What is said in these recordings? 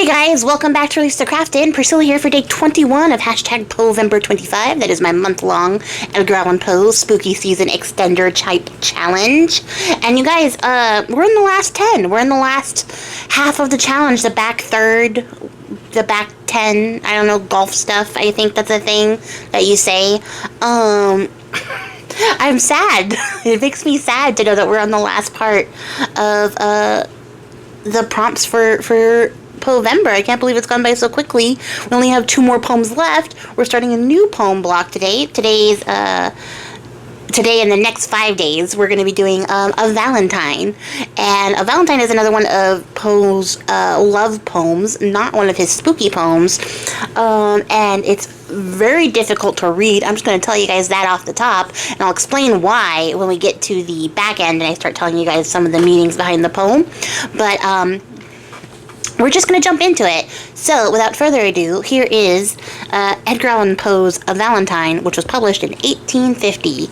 guys, welcome back to releasethecraftin. Priscilla here for day 21 of hashtag Poevember 25. That is my month-long Edgar Allan Poe Spooky Season Extender Type Challenge. And you guys, we're in the last 10. We're in the last half of the challenge, the back third, the back 10, I don't know, golf stuff. I think that's a thing that you say. I'm sad. It makes me sad to know that we're on the last part of, the prompts for Poevember. I can't believe it's gone by so quickly. We only have 2 more poems left. We're starting a new poem block today. Today and the next 5 days, we're going to be doing a Valentine. And a Valentine is another one of Poe's love poems, not one of his spooky poems. And it's very difficult to read. I'm just going to tell you guys that off the top, and I'll explain why when we get to the back end and I start telling you guys some of the meanings behind the poem. But we're just going to jump into it. So, without further ado, here is Edgar Allan Poe's A Valentine, which was published in 1850.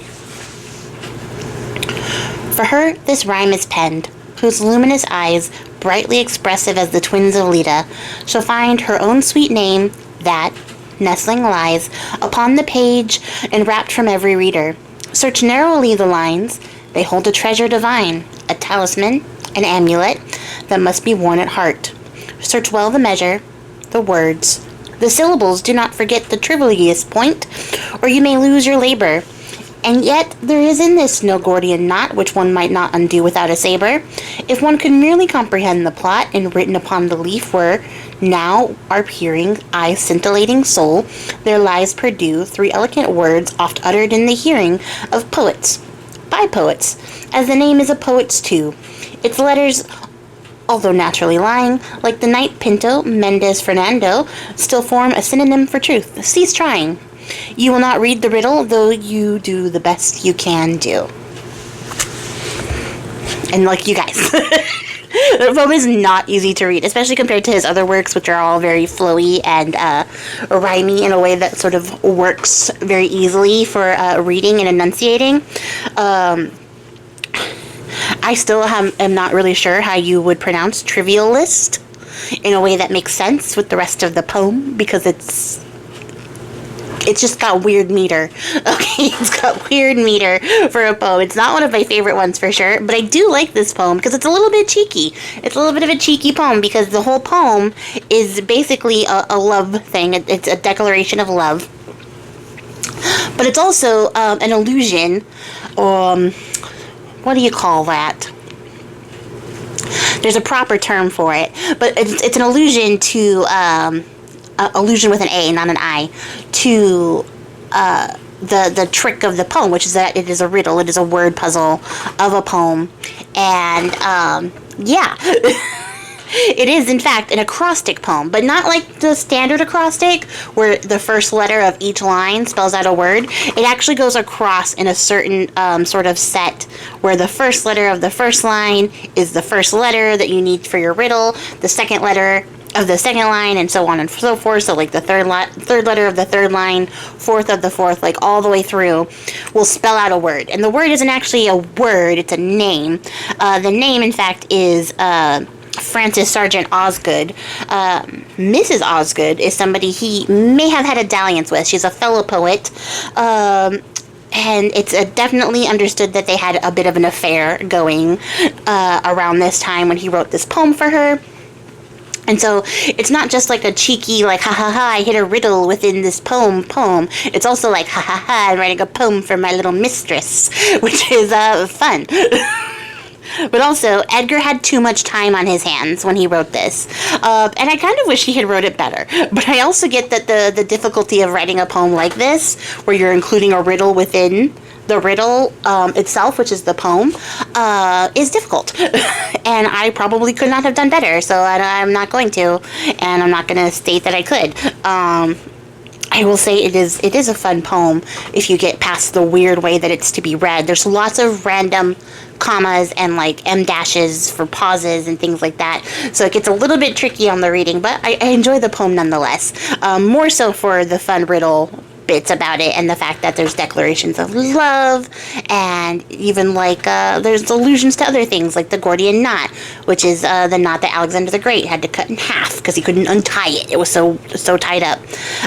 For her, this rhyme is penned, whose luminous eyes, brightly expressive as the twins of Leda, shall find her own sweet name, that, nestling lies, upon the page, enwrapped from every reader. Search narrowly the lines, they hold a treasure divine, a talisman, an amulet, that must be worn at heart. Search well the measure, the words, the syllables. Do not forget the trivialest point, or you may lose your labor. And yet there is in this no Gordian knot, which one might not undo without a saber. If one could merely comprehend the plot, and written upon the leaf were, now our peering, eye scintillating soul, there lies perdu 3 elegant words, oft uttered in the hearing of poets, by poets, as the name is a poet's too. Its letters, although naturally lying, like the knight Pinto, Mendez Fernando, still form a synonym for truth. Cease trying. You will not read the riddle, though you do the best you can do. And like you guys, the poem is not easy to read, especially compared to his other works, which are all very flowy and rhymey in a way that sort of works very easily for reading and enunciating. I still am not really sure how you would pronounce trivialist in a way that makes sense with the rest of the poem, because it's just got weird meter. Okay, it's got weird meter for a poem. It's not one of my favorite ones for sure, but I do like this poem because it's a little bit cheeky. It's a little bit of a cheeky poem because the whole poem is basically a love thing. It's a declaration of love. But it's also an allusion, what do you call that? There's a proper term for it, but it's an allusion to, allusion with an A, not an I, to the trick of the poem, which is that it is a riddle, it is a word puzzle of a poem, and yeah. It is, in fact, an acrostic poem, but not like the standard acrostic, where the first letter of each line spells out a word. It actually goes across in a certain sort of set, where the first letter of the first line is the first letter that you need for your riddle, the second letter of the second line, and so on and so forth. So like the third letter of the third line, fourth of the fourth, like all the way through, will spell out a word. And the word isn't actually a word, it's a name. The name, in fact, is Frances Sargent Osgood. Mrs. Osgood is somebody he may have had a dalliance with. She's a fellow poet. And it's definitely understood that they had a bit of an affair going around this time when he wrote this poem for her. And so it's not just like a cheeky, like, ha ha ha, I hit a riddle within this poem. It's also like, ha ha ha, I'm writing a poem for my little mistress, which is fun. But also, Edgar had too much time on his hands when he wrote this. And I kind of wish he had wrote it better. But I also get that the difficulty of writing a poem like this, where you're including a riddle within the riddle itself, which is the poem, is difficult. And I probably could not have done better, so I'm not going to. And I'm not going to state that I could. I will say it is a fun poem if you get past the weird way that it's to be read. There's lots of random commas and like em dashes for pauses and things like that. So it gets a little bit tricky on the reading, but I enjoy the poem nonetheless. More so for the fun riddle bits about it, and the fact that there's declarations of love, and even like there's allusions to other things like the Gordian knot, which is the knot that Alexander the Great had to cut in half because he couldn't untie it. It was so tied up.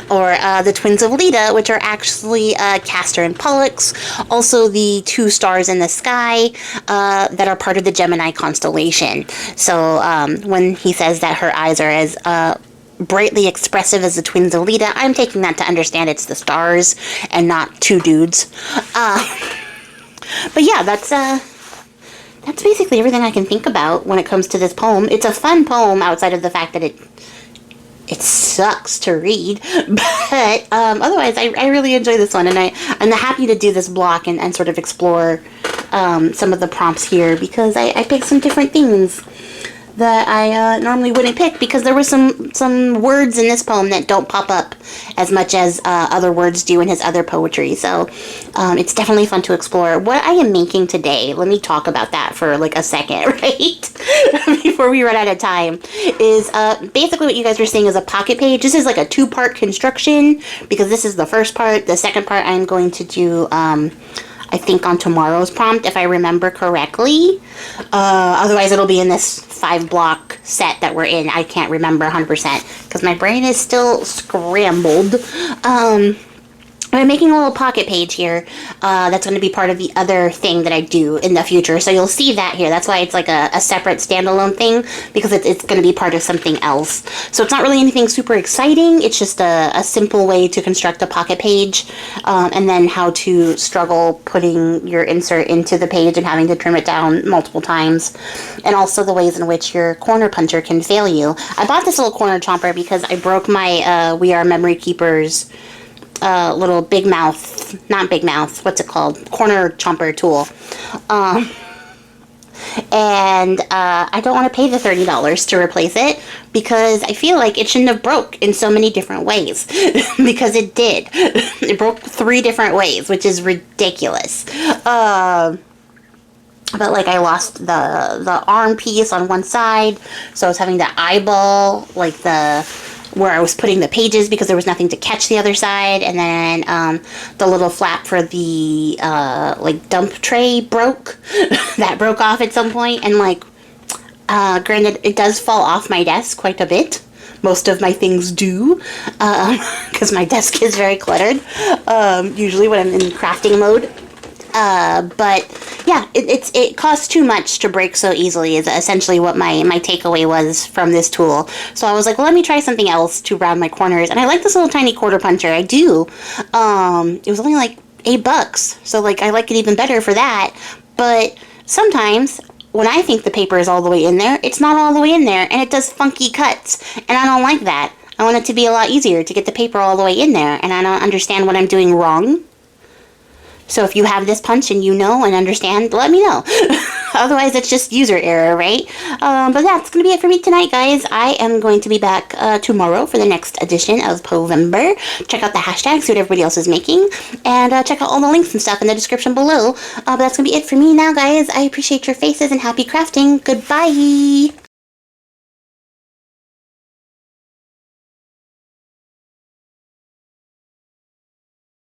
Or the twins of Leda, which are actually Castor and Pollux. Also the two stars in the sky that are part of the Gemini constellation. So when he says that her eyes are as brightly expressive as the twins of Leda, I'm taking that to understand it's the stars and not two dudes. But yeah, that's basically everything I can think about when it comes to this poem. It's a fun poem outside of the fact that it sucks to read, but otherwise I really enjoy this one, and I'm happy to do this block and sort of explore some of the prompts here, because I picked some different things that I normally wouldn't pick, because there were some words in this poem that don't pop up as much as other words do in his other poetry. So it's definitely fun to explore. What I am making today, let me talk about that for like a second, right? Before we run out of time, is basically what you guys are seeing is a pocket page. This is like a 2-part construction, because this is the first part. The second part I'm going to do I think on tomorrow's prompt, if I remember correctly. Otherwise, it'll be in this 5-block set that we're in. I can't remember 100% because my brain is still scrambled. I'm making a little pocket page here that's going to be part of the other thing that I do in the future. So you'll see that here. That's why it's like a separate standalone thing, because it's going to be part of something else. So it's not really anything super exciting. It's just a simple way to construct a pocket page, and then how to struggle putting your insert into the page and having to trim it down multiple times. And also the ways in which your corner puncher can fail you. I bought this little corner chomper because I broke my We Are Memory Keepers little big mouth, not big mouth, what's it called? Corner chomper tool. And I don't want to pay the $30 to replace it, because I feel like it shouldn't have broke in so many different ways. Because it did. It broke 3 different ways, which is ridiculous. But like I lost the arm piece on one side, so I was having to eyeball like where I was putting the pages, because there was nothing to catch the other side. And then the little flap for the like dump tray broke. That broke off at some point. And like granted, it does fall off my desk quite a bit. Most of my things do, because my desk is very cluttered, usually when I'm in crafting mode. But yeah, it costs too much to break so easily is essentially what my takeaway was from this tool. So I was like, well, let me try something else to round my corners. And I like this little tiny quarter puncher. I do. It was only like $8, so like I like it even better for that. But sometimes when I think the paper is all the way in there, it's not all the way in there, and it does funky cuts, and I don't like that. I want it to be a lot easier to get the paper all the way in there, and I don't understand what I'm doing wrong. So if you have this punch and you know and understand, let me know. Otherwise, it's just user error, right? But that's going to be it for me tonight, guys. I am going to be back tomorrow for the next edition of Poevember. Check out the hashtag, see what everybody else is making, and check out all the links and stuff in the description below. But that's going to be it for me now, guys. I appreciate your faces and happy crafting. Goodbye!